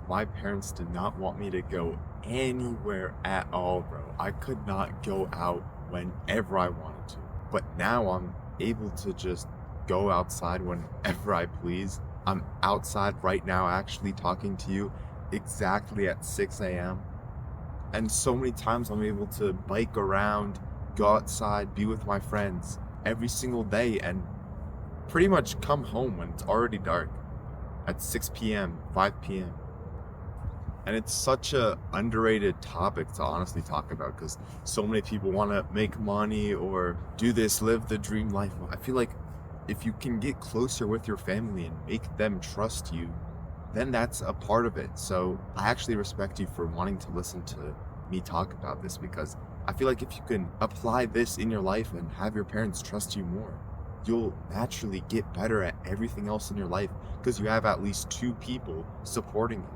my parents did not want me to go anywhere at all, bro. I could not go out whenever I wanted to. But now I'm able to just go outside whenever I please. I'm outside right now actually talking to you exactly at 6 a.m. And so many times I'm able to bike around, go outside, be with my friends every single day, and pretty much come home when it's already dark at 6 p.m., 5 p.m. And it's such a underrated topic to honestly talk about because so many people want to make money or do this, live the dream life. I feel like if you can get closer with your family and make them trust you, then that's a part of it. So I actually respect you for wanting to listen to me talk about this because I feel like if you can apply this in your life and have your parents trust you more, you'll naturally get better at everything else in your life because you have at least two people supporting you.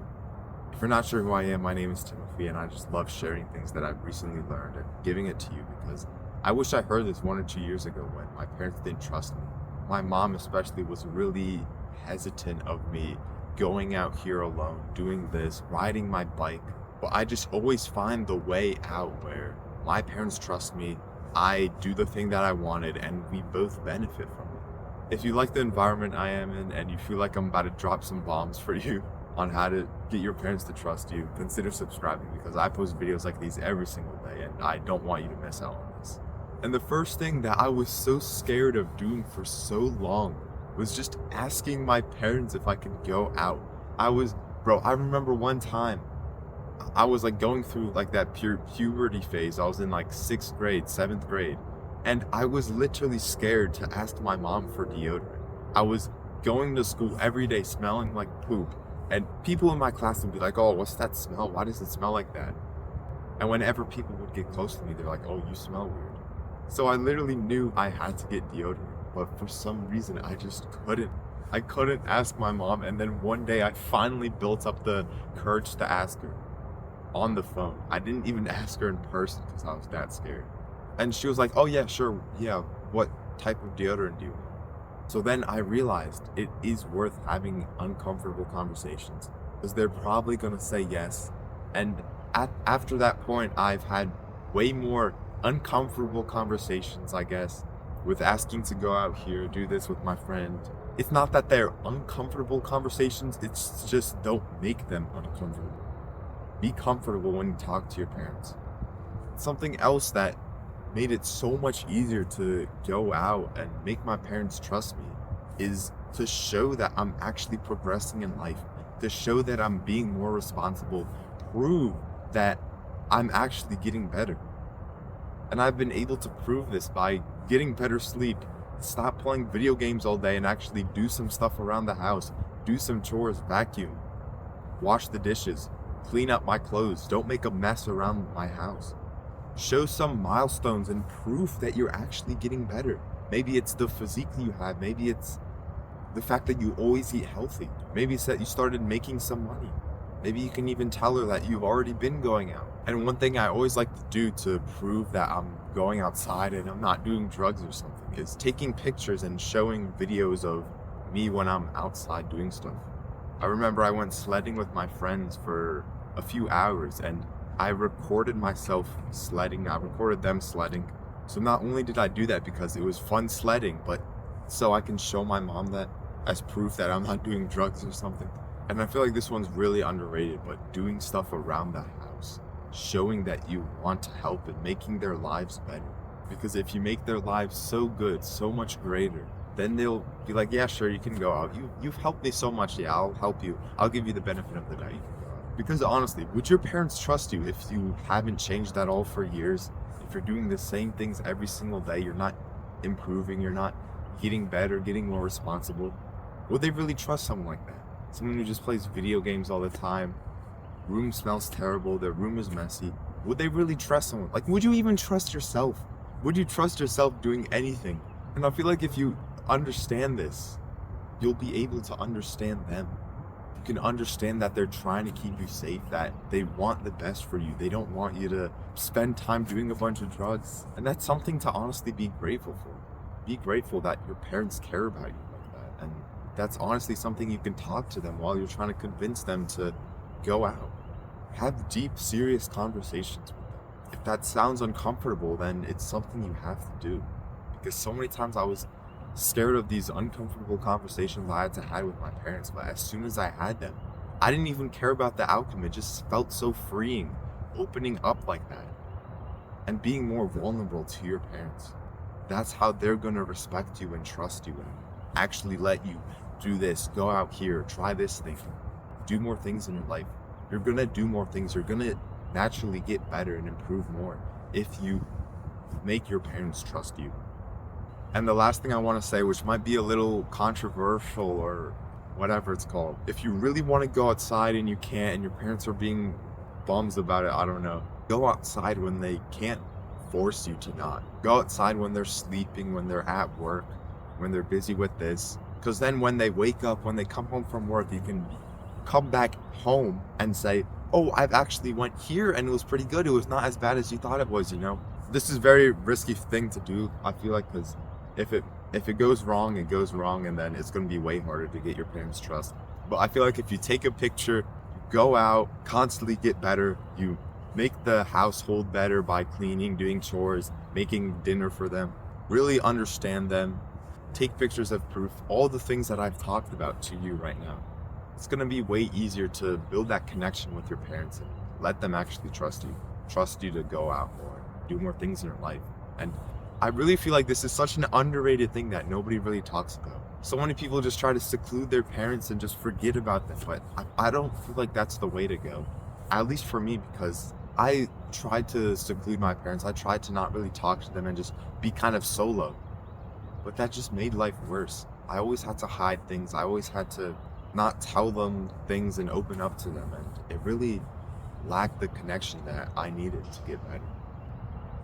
If you're not sure who I am, my name is Timothy, and I just love sharing things that I've recently learned and giving it to you because I wish I heard this 1 or 2 years ago when my parents didn't trust me. My mom especially was really hesitant of me going out here alone, doing this, riding my bike. But I just always find the way out where my parents trust me, I do the thing that I wanted, and we both benefit from it. If you like the environment I am in and you feel like I'm about to drop some bombs for you on how to get your parents to trust you, consider subscribing because I post videos like these every single day and I don't want you to miss out on this. And the first thing that I was so scared of doing for so long was just asking my parents if I could go out. I remember one time I was like going through like that puberty phase. I was in like 6th grade, 7th grade, and I was literally scared to ask my mom for deodorant. I was going to school every day smelling like poop, and people in my class would be like, "Oh, what's that smell? Why does it smell like that?" And whenever people would get close to me, they're like, "Oh, you smell weird." So I literally knew I had to get deodorant, but for some reason I just couldn't. I couldn't ask my mom, and then one day I finally built up the courage to ask her on the phone. I didn't even ask her in person because I was that scared. And she was like, "Oh yeah, sure. Yeah, what type of deodorant do you want?" So then I realized it is worth having uncomfortable conversations because they're probably going to say yes. And after that point, I've had way more uncomfortable conversations, I guess, with asking to go out here, do this with my friend. It's not that they're uncomfortable conversations, it's just don't make them uncomfortable. Be comfortable when you talk to your parents. Something else that made it so much easier to go out and make my parents trust me is to show that I'm actually progressing in life, to show that I'm being more responsible, prove that I'm actually getting better. And I've been able to prove this by getting better sleep, stop playing video games all day and actually do some stuff around the house, do some chores, vacuum, wash the dishes, clean up my clothes, don't make a mess around my house. Show some milestones and proof that you're actually getting better. Maybe it's the physique you have, maybe it's the fact that you always eat healthy, maybe it's that you started making some money. Maybe you can even tell her that you've already been going out. And one thing I always like to do to prove that I'm going outside and I'm not doing drugs or something is taking pictures and showing videos of me when I'm outside doing stuff. I remember I went sledding with my friends for a few hours and I recorded myself sledding. I recorded them sledding. So not only did I do that because it was fun sledding, but so I can show my mom that as proof that I'm not doing drugs or something. And I feel like this one's really underrated, but doing stuff around the house, showing that you want to help and making their lives better. Because if you make their lives so good, so much greater, then they'll be like, "Yeah, sure, you can go out. You've helped me so much. Yeah, I'll help you. I'll give you the benefit of the doubt. You can go out." Because honestly, would your parents trust you if you haven't changed at all for years? If you're doing the same things every single day, you're not improving, you're not getting better, getting more responsible. Would they really trust someone like that? Someone who just plays video games all the time, room smells terrible, their room is messy. Would they really trust someone? Like, would you even trust yourself? Would you trust yourself doing anything? And I feel like if you understand this, you'll be able to understand them. You can understand that they're trying to keep you safe, that they want the best for you. They don't want you to spend time doing a bunch of drugs. And that's something to honestly be grateful for. Be grateful that your parents care about you like that. And that's honestly something you can talk to them while you're trying to convince them to go out. Have deep, serious conversations with them. If that sounds uncomfortable, then it's something you have to do. Because so many times I was scared of these uncomfortable conversations I had to have with my parents, but as soon as I had them, I didn't even care about the outcome. It just felt so freeing, opening up like that and being more vulnerable to your parents. That's how they're going to respect you and trust you and actually let you do this, go out here, try this thing, do more things in your life. You're going to do more things. You're going to naturally get better and improve more if you make your parents trust you. And the last thing I want to say, which might be a little controversial or whatever it's called, if you really want to go outside and you can't, and your parents are being bums about it, I don't know, go outside when they can't force you to not. Go outside when they're sleeping, when they're at work, when they're busy with this. Because then when they wake up, when they come home from work, you can come back home and say, oh, I've actually went here and it was pretty good. It was not as bad as you thought it was, you know? This is a very risky thing to do, I feel like, because if it goes wrong, it goes wrong, and then it's going to be way harder to get your parents' trust. But I feel like if you take a picture, you go out, constantly get better, you make the household better by cleaning, doing chores, making dinner for them, really understand them, take pictures of proof, all the things that I've talked about to you right now. It's going to be way easier to build that connection with your parents and let them actually trust you to go out more, do more things in your life. And I really feel like this is such an underrated thing that nobody really talks about. So many people just try to seclude their parents and just forget about them, but I don't feel like that's the way to go. At least for me, because I tried to seclude my parents. I tried to not really talk to them and just be kind of solo. But that just made life worse. I always had to hide things. I always had to not tell them things and open up to them. And it really lacked the connection that I needed to get better.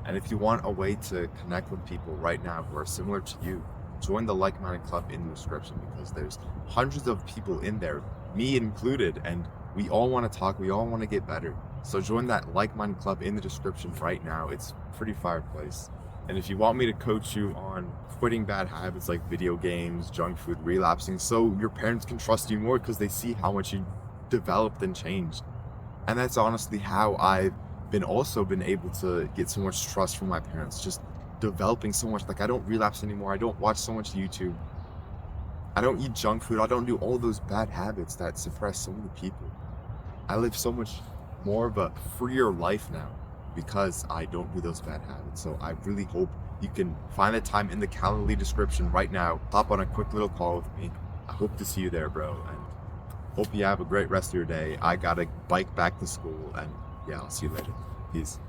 And if you want a way to connect with people right now who are similar to you, join the like-minded club in the description, because there's hundreds of people in there, me included, and we all want to talk, we all want to get better. So join that like-minded club in the description right now. It's a pretty fire place. And if you want me to coach you on quitting bad habits like video games, junk food, relapsing, so your parents can trust you more because they see how much you developed and changed. And that's honestly how I've been able to get so much trust from my parents, just developing so much. Like, I don't relapse anymore. I don't watch so much YouTube. I don't eat junk food. I don't do all those bad habits that suppress so many people. I live so much more of a freer life now because I don't do those bad habits. So I really hope you can find the time in the Calendly description right now. Hop on a quick little call with me. I hope to see you there, bro. And hope you have a great rest of your day. I gotta bike back to school, and yeah, I'll see you later. Peace.